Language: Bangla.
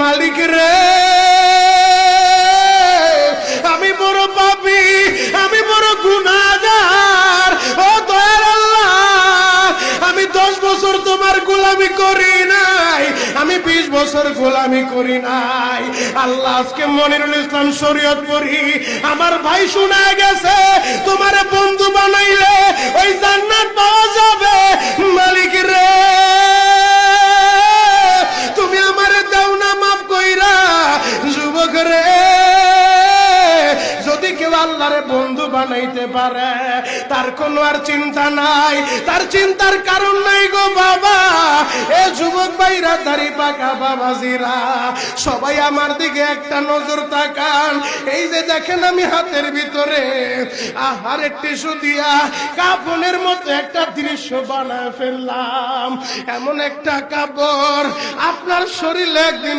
মালিক রে, আমি বড় পাপী, আমি বড় গুনাহগার। ও দয়ার আল্লাহ, আমি 10 বছর তোমার গোলামি করি নাই, আমি 20 বছর গোলামি করি নাই। আল্লাহ, আজকে মনিরুল ইসলাম শরীয়তপুরী আমার ভাই শোনা গেছে তোমারে বন্ধু বানাইলে ওই জান্নাত পাওয়া যাবে। মালিক রে, তুমি আমারে দাও না মাফ কইরা। যুবক রে, যদি কেউ আল্লাহরে বন্ধু বানাইতে পারে তার কোনো আর চিন্তা নাই, তার চিন্তার কারণ নাই গো বাবা। এ যুবক ভাইরা, দাড়ি পাকা বাবাজিরা, সবাই আমার দিকে একটা নজর তাকান। এই যে দেখেন আমি হাতের ভিতরে আহারের টিস্যু দিয়া কাফনের মতো একটা দৃশ্য বানায় ফেললাম। এমন একটা কাপড় আপনার শরীরে একদিন